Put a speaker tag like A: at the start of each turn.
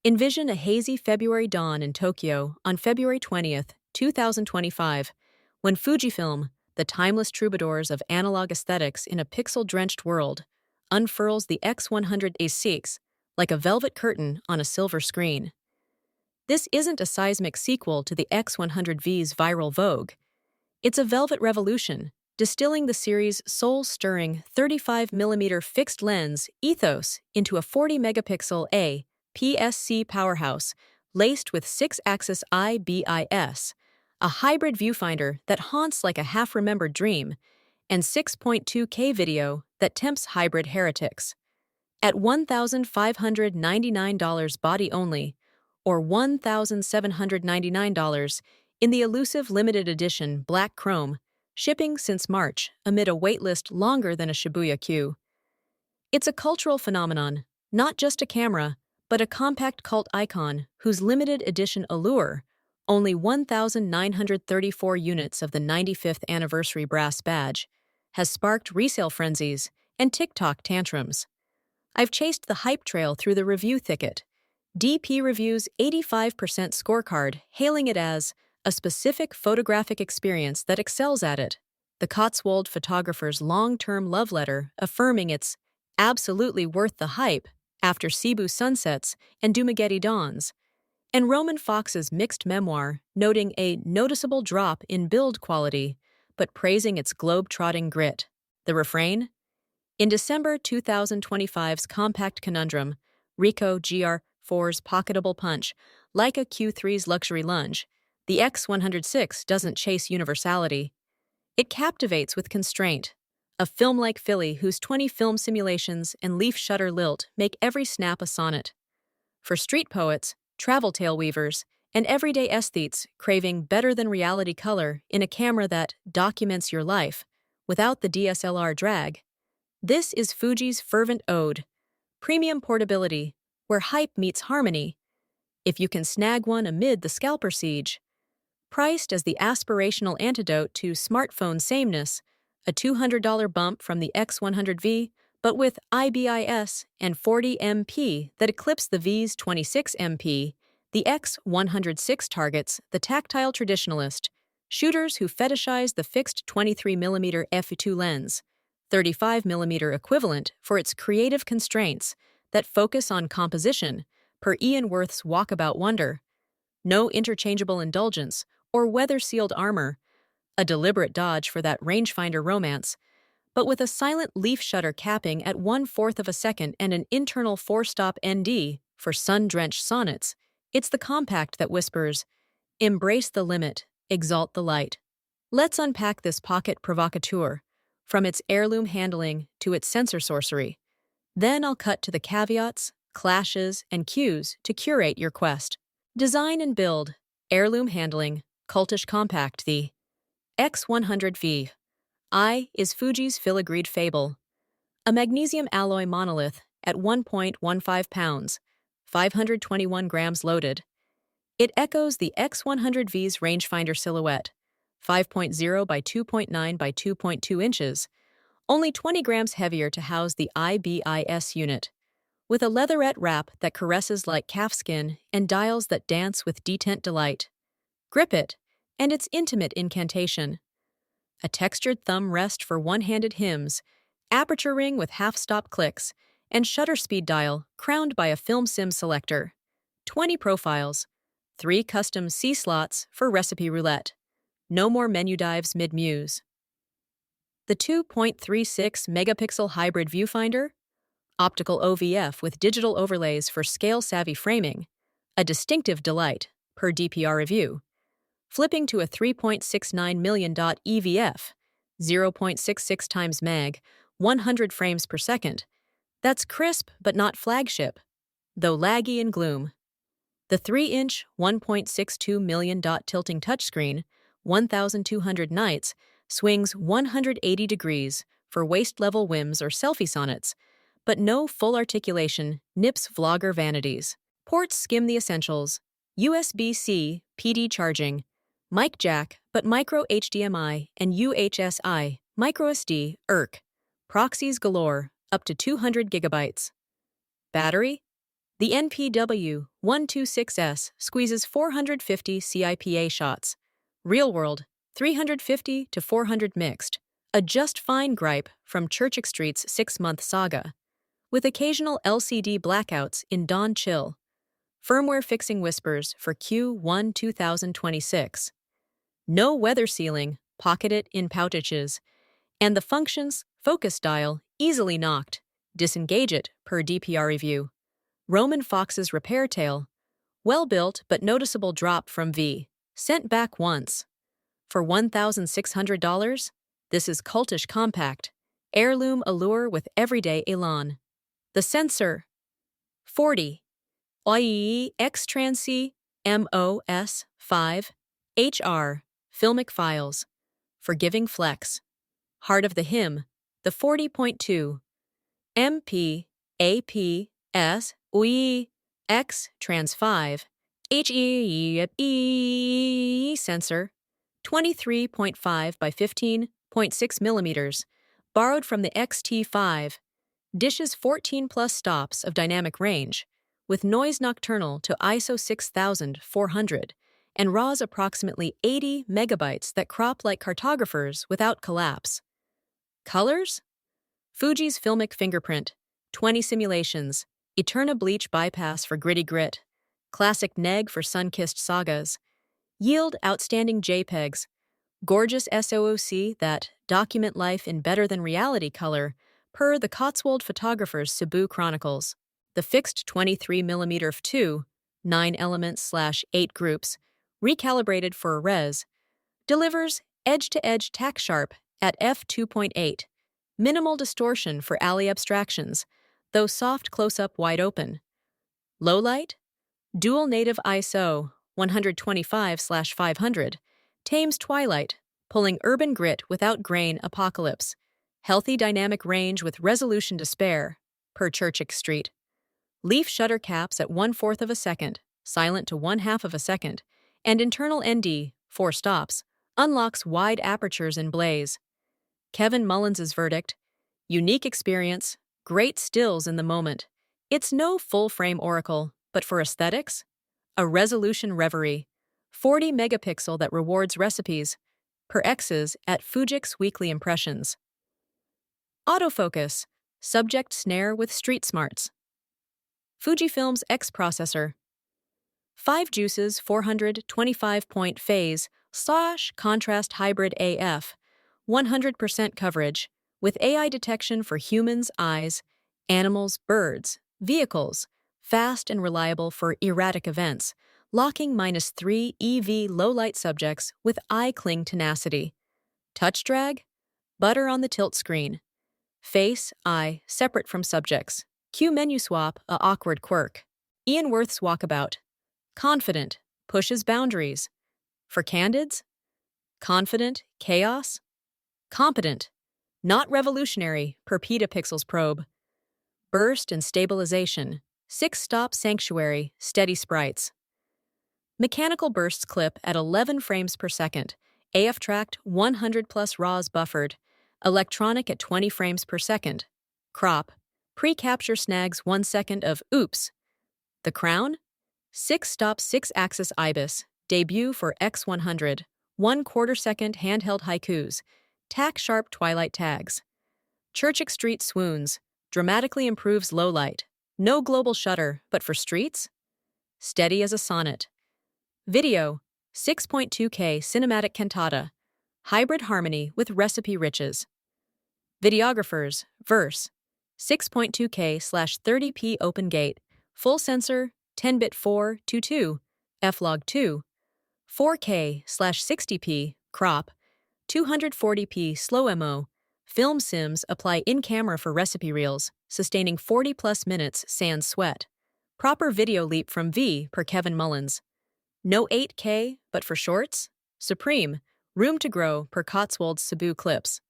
A: Envision a hazy February dawn in Tokyo on February 20th, 2025, when Fujifilm, the timeless troubadours of analog aesthetics in a pixel-drenched world, unfurls the X100 A6 like a velvet curtain on a silver screen. This isn't a seismic sequel to the X100V's viral vogue. It's a velvet revolution, distilling the series' soul-stirring 35mm fixed lens ethos into a 40-megapixel APS-C powerhouse laced with 6-axis IBIS, a hybrid viewfinder that haunts like a half-remembered dream, and 6.2K video that tempts hybrid heretics. At $1,599 body only, or $1,799 in the elusive limited edition black chrome, shipping since March amid a waitlist longer than a Shibuya queue. It's a cultural phenomenon, not just a camera, but a compact cult icon whose limited edition allure, only 1,934 units of the 95th anniversary brass badge, has sparked resale frenzies and TikTok tantrums. I've chased the hype trail through the review thicket. DP Review's 85% scorecard hailing it as a specific photographic experience that excels at it. The Cotswold photographer's long-term love letter affirming it's absolutely worth the hype after Cebu sunsets and Dumaguete dawns. And Roman Fox's mixed memoir noting a noticeable drop in build quality, but praising its globe-trotting grit. The refrain? In December 2025's compact conundrum, Ricoh GR4's pocketable punch, Leica Q3's luxury lunge, the X106 doesn't chase universality. It captivates with constraint, a film-like filly whose 20 film simulations and leaf shutter lilt make every snap a sonnet. For street poets, travel tale weavers, and everyday aesthetes craving better-than-reality color in a camera that documents your life without the DSLR drag, this is Fuji's fervent ode, premium portability, where hype meets harmony, if you can snag one amid the scalper siege. Priced as the aspirational antidote to smartphone sameness, a $200 bump from the X100V, but with IBIS and 40MP that eclipse the V's 26MP, the X106 targets the tactile traditionalist, shooters who fetishize the fixed 23mm f2 lens, 35mm equivalent for its creative constraints that focus on composition, per Ian Worth's walkabout wonder. No interchangeable indulgence or weather-sealed armor, a deliberate dodge for that rangefinder romance, but with a silent leaf shutter capping at 1/4 of a second and an internal 4-stop ND for sun-drenched sonnets, it's the compact that whispers, embrace the limit, exalt the light. Let's unpack this pocket provocateur, from its heirloom handling to its sensor sorcery. Then I'll cut to the caveats, clashes, and cues to curate your quest. Design and build, heirloom handling, cultish compact. The X100V I is Fuji's filigreed fable. A magnesium alloy monolith at 1.15 pounds, 521 grams loaded. It echoes the X100V's rangefinder silhouette, 5.0 by 2.9 by 2.2 inches, only 20 grams heavier to house the IBIS unit, with a leatherette wrap that caresses like calfskin and dials that dance with detent delight. Grip it, and its intimate incantation. A textured thumb rest for one-handed hymns, aperture ring with half-stop clicks, and shutter speed dial crowned by a film sim selector. 20 profiles, 3 custom C slots for recipe roulette. No more menu dives mid-muse. The 2.36-megapixel hybrid viewfinder? Optical OVF with digital overlays for scale-savvy framing, a distinctive delight, per DPR review. Flipping to a 3.69 million dot EVF, 0.66 times mag, 100 frames per second. That's crisp but not flagship, though laggy in gloom. The 3-inch, 1.62 million dot tilting touchscreen, 1,200 nits, swings 180 degrees for waist-level whims or selfie sonnets, but no full articulation nips vlogger vanities. Ports skim the essentials: USB-C, PD charging, mic jack, but micro HDMI and UHSI, microSD, ERC, proxies galore, up to 200 gigabytes. Battery? The NPW-126S squeezes 450 CIPA shots. Real world, 350 to 400 mixed. A just fine gripe from Church Street's 6-month saga. With occasional LCD blackouts in dawn chill. Firmware fixing whispers for Q1 2026. No weather sealing, pocket it in pouches. And the functions, focus dial, easily knocked. Disengage it, per DPR review. Roman Fox's repair tale. Well-built but noticeable drop from V. Sent back once. For $1,600, this is cultish compact. Heirloom allure with everyday elan. The sensor. 40. IE X-Transy MOS 5 HR Filmic files. Forgiving flex. Heart of the hymn, the 40.2. MP APS UI X Trans 5 HE sensor 23.5 by 15.6 millimeters, borrowed from the XT5. Dishes 14 plus stops of dynamic range, with noise nocturnal to ISO 6400 and RAWs approximately 80 megabytes that crop like cartographers without collapse. Colors? Fuji's Filmic Fingerprint, 20 simulations, Eterna Bleach Bypass for gritty grit, Classic Neg for sun-kissed sagas, yield outstanding JPEGs, gorgeous SOOC that document life in better-than-reality color, per the Cotswold Photographer's Cebu Chronicles. The fixed 23mm f2, 9 elements/8 groups, recalibrated for a res, delivers edge-to-edge tack sharp at f2.8, minimal distortion for alley abstractions, though soft close-up wide open. Low light, dual native ISO 125/500, tames twilight, pulling urban grit without grain apocalypse, healthy dynamic range with resolution to spare, per Church Street. Leaf shutter caps at 1/4 of a second, silent to 1/2 of a second, and internal ND, 4 stops, unlocks wide apertures in blaze. Kevin Mullins's verdict: unique experience, great stills in the moment. It's no full-frame oracle, but for aesthetics? A resolution reverie, 40 megapixel that rewards recipes, per X's at Fujik's Weekly Impressions. Autofocus, subject snare with street smarts. Fujifilm's X processor. 5 juices 425-point phase/contrast hybrid AF, 100% coverage, with AI detection for humans' eyes, animals, birds, vehicles, fast and reliable for erratic events, locking -3 EV low-light subjects with eye-cling tenacity. Touch drag? Butter on the tilt screen. Face, eye, separate from subjects. Q menu swap, a awkward quirk. Ian Worth's walkabout. Confident, pushes boundaries. For candids? Confident, chaos? Competent, not revolutionary, per petapixels probe. Burst and stabilization, 6-stop sanctuary, steady sprites. Mechanical bursts clip at 11 frames per second, AF tracked 100 plus RAWs buffered, electronic at 20 frames per second. Crop, pre-capture snags 1 second of oops. The crown? 6-stop 6-axis IBIS, debut for X100, 1/4 second handheld haikus, tack-sharp twilight tags. Church Street swoons, dramatically improves low light. No global shutter, but for streets? Steady as a sonnet. Video, 6.2K cinematic cantata, hybrid harmony with recipe riches. Videographers, verse, 6.2K/30p open gate, full sensor, 10-bit 422, f-log2, 4K/60p, crop, 240p slow MO, film sims apply in-camera for recipe reels, sustaining 40-plus minutes sans sweat. Proper video leap from V per Kevin Mullins. No 8K, but for shorts? Supreme, room to grow per Cotswold's Cebu clips.